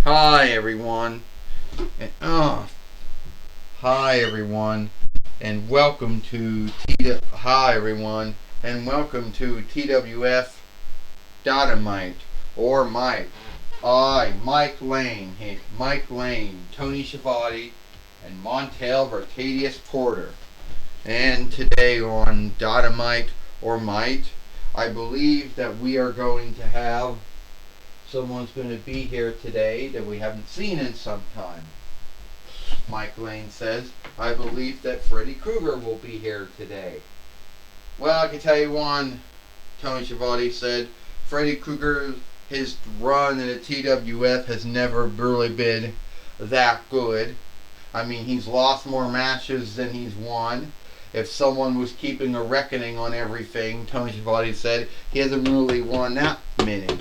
Hi everyone. And, hi everyone, and welcome to Hi everyone, and welcome to TWF Dynamite or Mike. Mike Lane, Tony Schiavone, and Montel Vertadius Porter. And today on Dynamite or Might, I believe that we are going to have someone's going to be here today that we haven't seen in some time. Mike Lane says, I believe that Freddy Krueger will be here today. Well, I can tell you one, Tony Schiavone said, Freddy Krueger, his run in the TWF has never really been that good. I mean, he's lost more matches than he's won. If someone was keeping a reckoning on everything, Tony Schiavone said, he hasn't really won that many.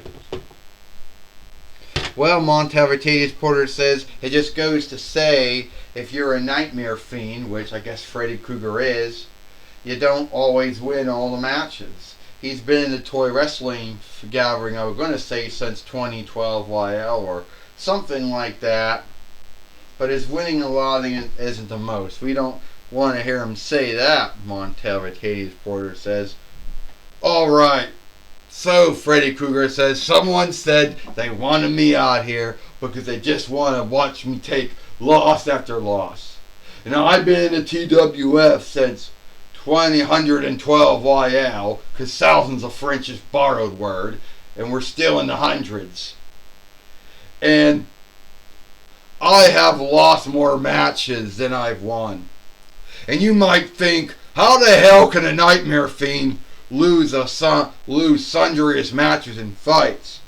Well, Montel Vertadius Porter says, it just goes to say, if you're a nightmare fiend, which I guess Freddy Krueger is, you don't always win all the matches. He's been in the toy wrestling gathering, I was going to say, since 2012 YL or something like that. But his winning a lot isn't the most. We don't want to hear him say that, Montel Vertadius Porter says. Alright. So, Freddy Krueger says, someone said they wanted me out here because they just want to watch me take loss after loss. Now, I've been in the TWF since 2012 YL, because thousands of French is borrowed word, and we're still in the hundreds. And I have lost more matches than I've won. And you might think, how the hell can a Nightmare Fiend lose sundriest matches and fights?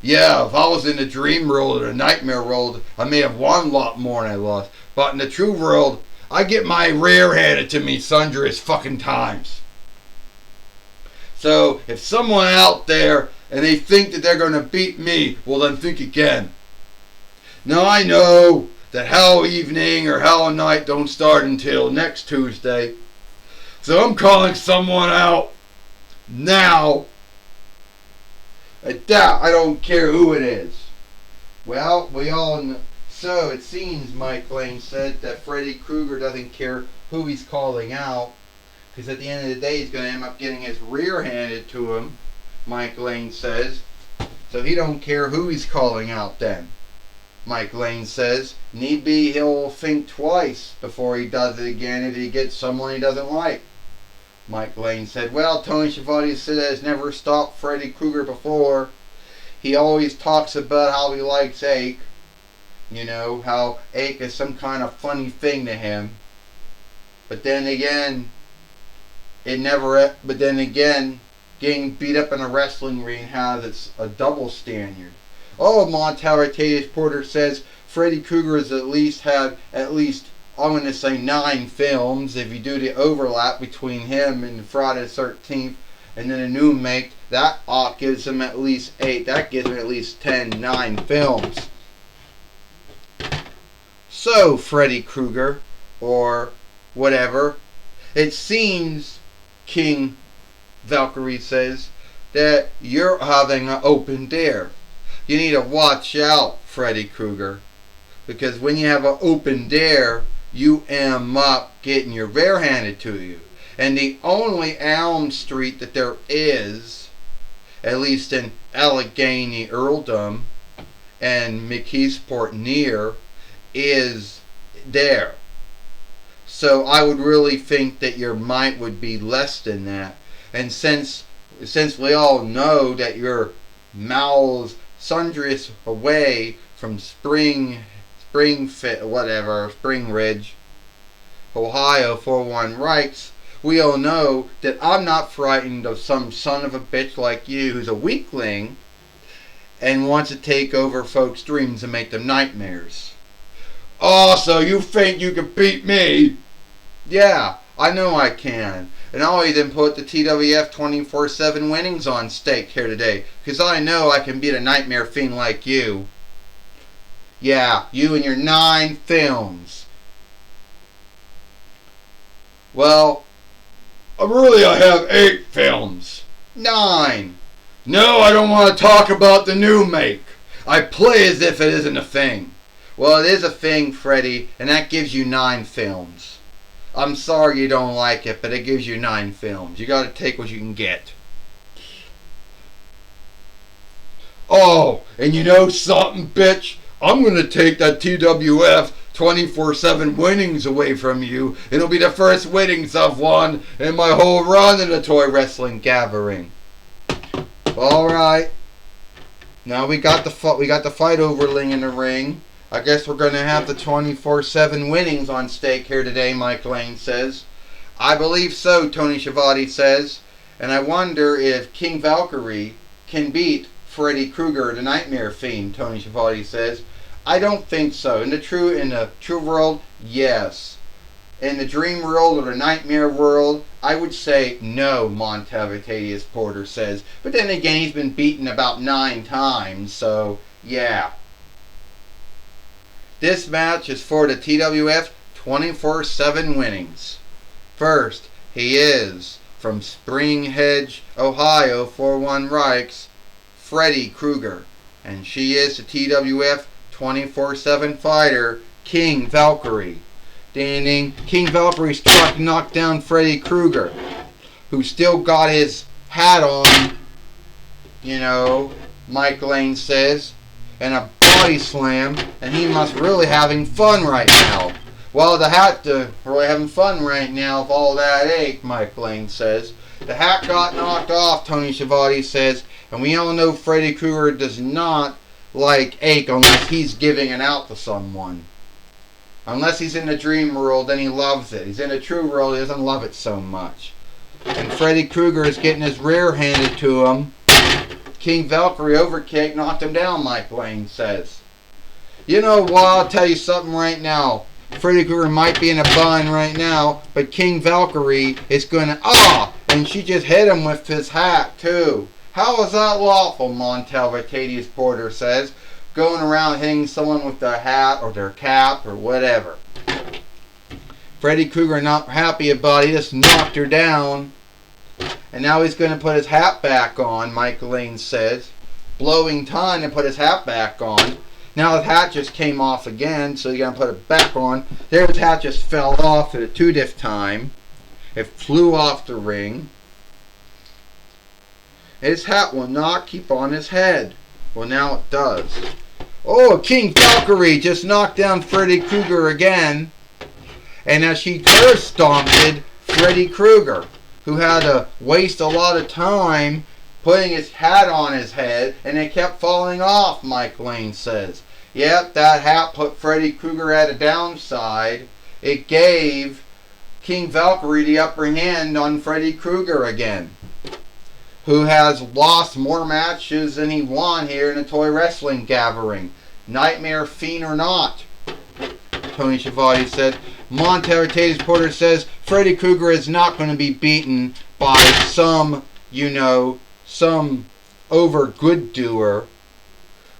Yeah, if I was in the dream world or the nightmare world, I may have won a lot more than I lost. But in the true world, I get my rear handed to me sundriest fucking times. So, if someone out there and they think that they're going to beat me, well then think again. Now I know that Hell Evening or Hell Night don't start until next Tuesday. So I'm calling someone out now. At that, I don't care who it is. Well, we all know. So it seems, Mike Lane said, that Freddy Krueger doesn't care who he's calling out, because at the end of the day he's going to end up getting his rear handed to him, Mike Lane says. So he don't care who he's calling out then. Mike Lane says, need be he'll think twice before he does it again if he gets someone he doesn't like. Mike Lane said, well, Tony Schiavone said has never stopped Freddy Krueger before. He always talks about how he likes Ake. You know, how Ake is some kind of funny thing to him. But then again, getting beat up in a wrestling ring has a double standard. Oh, Montel Vertadius Porter says Freddy Krueger has at least I'm going to say 9 films. If you do the overlap between him and Friday the 13th and then a new make, that gives him at least 8. That gives him at least 9 films. So, Freddy Krueger, or whatever, it seems, King Valkyrie says, that you're having an open dare. You need to watch out, Freddy Krueger, because when you have an open dare, you end up getting your rear handed to you. And the only Elm Street that there is, at least in Allegheny Earldom and McKeesport near, is there. So I would really think that your might would be less than that. And since we all know that your miles sundress away from Spring Ridge, Ohio 41 Reichs, we all know that I'm not frightened of some son of a bitch like you who's a weakling and wants to take over folks' dreams and make them nightmares. Oh, so you think you can beat me? Yeah, I know I can. And I'll even put the TWF 24/7 winnings on stake here today, because I know I can beat a nightmare fiend like you. Yeah, you and your 9 films. Well, I have 8 films. 9. No, I don't want to talk about the new make. I play as if it isn't a thing. Well, it is a thing, Freddie, and that gives you 9 films. I'm sorry you don't like it, but it gives you 9 films. You gotta take what you can get. Oh, and you know something, bitch? I'm gonna take that TWF 24/7 winnings away from you. It'll be the first winnings I've won in my whole run in the toy wrestling gathering. All right. Now we got the fight overling in the ring. I guess we're gonna have the 24/7 winnings on stake here today. Mike Lane says. I believe so. Tony Schiavone says, and I wonder if King Valkyrie can beat Freddy Krueger, the Nightmare Fiend. Tony Schiavone says. I don't think so. In the true world, yes. In the dream world or the nightmare world, I would say no, Montevitatis Porter says. But then again, he's been beaten about 9 times, so yeah. This match is for the TWF 24/7 winnings. First, he is from Spring Hedge, Ohio, 41 Reichs, Freddy Krueger. And she is the TWF 24/7 fighter, King Valkyrie. Ding ding. King Valkyrie's trying to knock down Freddy Krueger, who still got his hat on, you know, Mike Lane says, and a body slam, and he must really having fun right now. Well, the hat really having fun right now with all that ache, Mike Lane says. The hat got knocked off, Tony Schiavone says, and we all know Freddy Krueger does not like ache unless he's giving it out to someone. Unless he's in the dream world, then he loves it. He's in the true world, he doesn't love it so much. And Freddy Krueger is getting his rear handed to him. King Valkyrie overkick knocked him down, Mike Lane says. You know what, I'll tell you something right now. Freddy Krueger might be in a bind right now, but King Valkyrie is gonna, and she just hit him with his hat too. How is that lawful, Montevitatis Porter says, going around hitting someone with their hat or their cap or whatever. Freddy Krueger not happy about it, he just knocked her down. And now he's going to put his hat back on, Mike Lane says. Blowing time to put his hat back on. Now his hat just came off again, so he's going to put it back on. There his hat just fell off at a 2-diff time. It flew off the ring. His hat will not keep on his head. Well, now it does. Oh, King Valkyrie just knocked down Freddy Krueger again. And as she curse stomped Freddy Krueger, who had to waste a lot of time putting his hat on his head, and it kept falling off, Mike Lane says. Yep, that hat put Freddy Krueger at a downside. It gave King Valkyrie the upper hand on Freddy Krueger again, who has lost more matches than he won here in the toy wrestling gathering. Nightmare Fiend or not, Tony Schiavone said. Montevitatis Porter says Freddy Krueger is not going to be beaten by some over good doer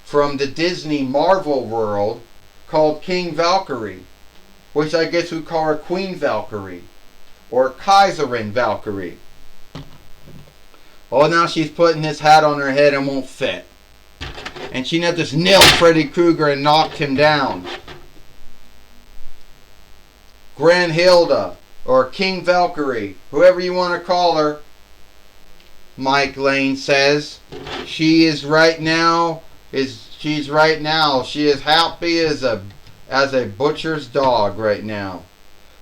from the Disney Marvel world called King Valkyrie, which I guess we call her Queen Valkyrie or Kaiserin Valkyrie. Oh, now she's putting this hat on her head and won't fit. And she now just nailed Freddy Krueger and knocked him down. Grand Hilda, or King Valkyrie, whoever you want to call her, Mike Lane says, she is happy as a butcher's dog right now.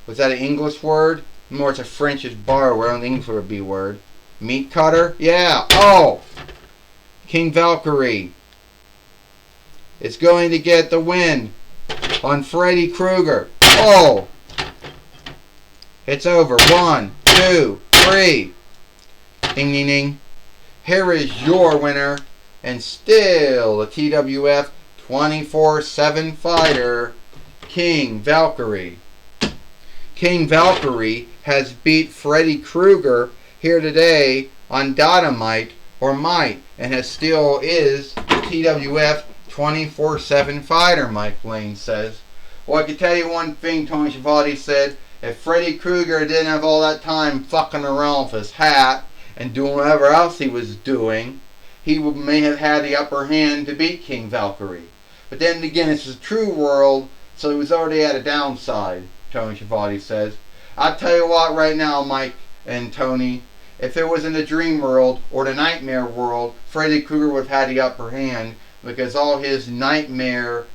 Was that an English word? More, it's a French bar word. I don't think English would be a word. Meat cutter? Yeah. Oh! King Valkyrie is going to get the win on Freddy Krueger. Oh! It's over. 1, 2, 3. Ding, ding, ding. Here is your winner, and still a TWF 24/7 fighter, King Valkyrie. King Valkyrie has beat Freddy Krueger here today on Dynamite or Might, and still is the TWF 24/7 fighter, Mike Lane says. Well, I can tell you one thing, Tony Schiavone said. If Freddy Krueger didn't have all that time fucking around with his hat and doing whatever else he was doing, he may have had the upper hand to beat King Valkyrie. But then again, it's a true world, so he was already at a downside, Tony Schiavone says. I'll tell you what right now, Mike and Tony, if it was in the dream world or the nightmare world, Freddy Krueger would have had the upper hand because all his nightmare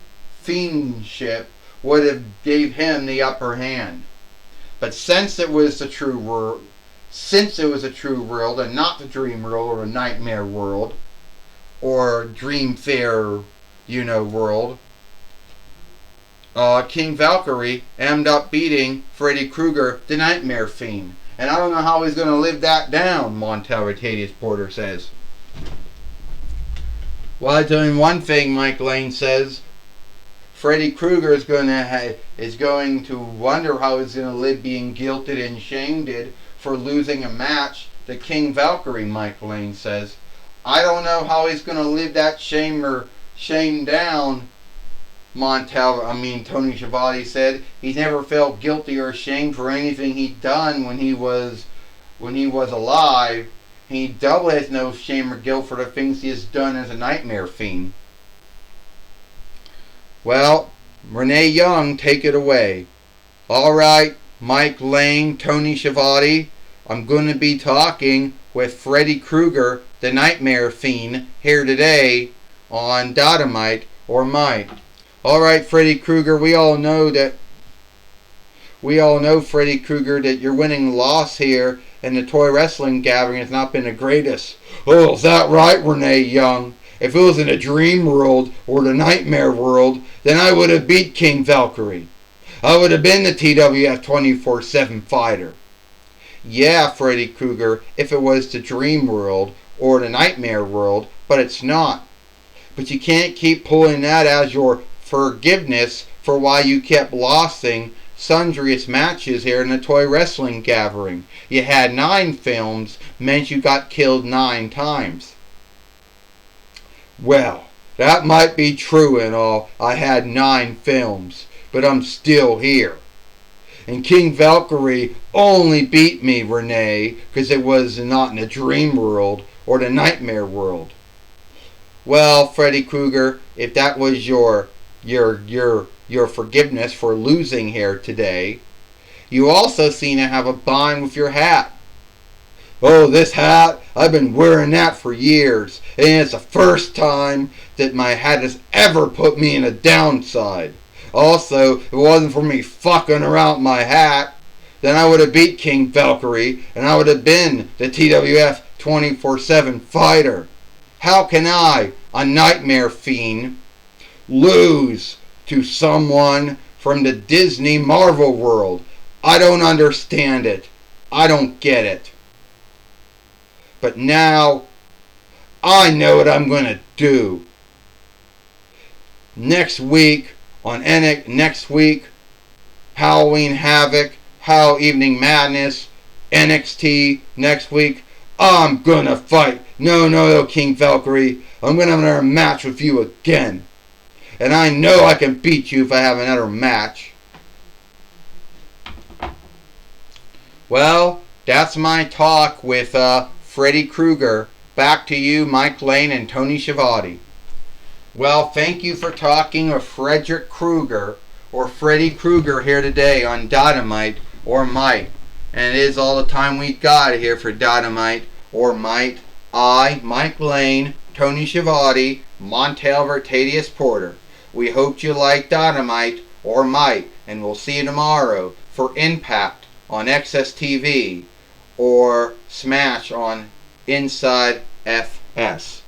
fiendship would have gave him the upper hand. But since it was the true world, and not the dream world or the nightmare world or dream fair, world, King Valkyrie ended up beating Freddy Krueger, the Nightmare Fiend. And I don't know how he's going to live that down, Montel Rotadius Porter says. Well, doing one thing, Mike Lane says, Freddy Krueger is going to wonder how he's going to live being guilted and shamed for losing a match to King Valkyrie, Mike Lane says. I don't know how he's going to live that shame down, Tony Schiavone said. He's never felt guilty or ashamed for anything he'd done when he was alive. He double has no shame or guilt for the things he has done as a nightmare fiend. Well, Renee Young, take it away. Alright, Mike Lane, Tony Schiavone, I'm going to be talking with Freddy Krueger, the Nightmare Fiend, here today on Dynamite or Mike. Alright, Freddy Krueger, we all know, Freddy Krueger, that your winning loss here in the toy wrestling gathering has not been the greatest. Oh, is that right, Renee Young? If it was in the dream world or the nightmare world, then I would have beat King Valkyrie. I would have been the TWF 24/7 fighter. Yeah, Freddy Krueger, if it was the dream world or the nightmare world, but it's not. But you can't keep pulling that as your forgiveness for why you kept losing sundriest matches here in the toy wrestling gathering. You had 9 films, meant you got killed 9 times. Well, that might be true and all. I had 9 films, but I'm still here. And King Valkyrie only beat me, Renee, because it was not in the dream world or the nightmare world. Well, Freddy Krueger, if that was your forgiveness for losing here today, you also seem to have a bond with your hat. Oh, this hat, I've been wearing that for years, and it's the first time that my hat has ever put me in a downside. Also, if it wasn't for me fucking around my hat, then I would have beat King Valkyrie, and I would have been the TWF 24/7 fighter. How can I, a nightmare fiend, lose to someone from the Disney Marvel world? I don't understand it. I don't get it. But now, I know what I'm going to do. Next week, Halloween Havoc, Evening Madness, NXT, next week, I'm going to fight. No, King Valkyrie. I'm going to have another match with you again. And I know I can beat you if I have another match. Well, that's my talk with Freddy Krueger. Back to you, Mike Lane and Tony Schiavone. Well, thank you for talking with Frederick Krueger, or Freddy Krueger, here today on Dynamite or Mike. And it is all the time we got here for Dynamite or Mike. I, Mike Lane, Tony Schiavone, Montel Rotadius Porter. We hope you like Dynamite or Mike, and we'll see you tomorrow for Impact on XSTV or Smash on Inside FS.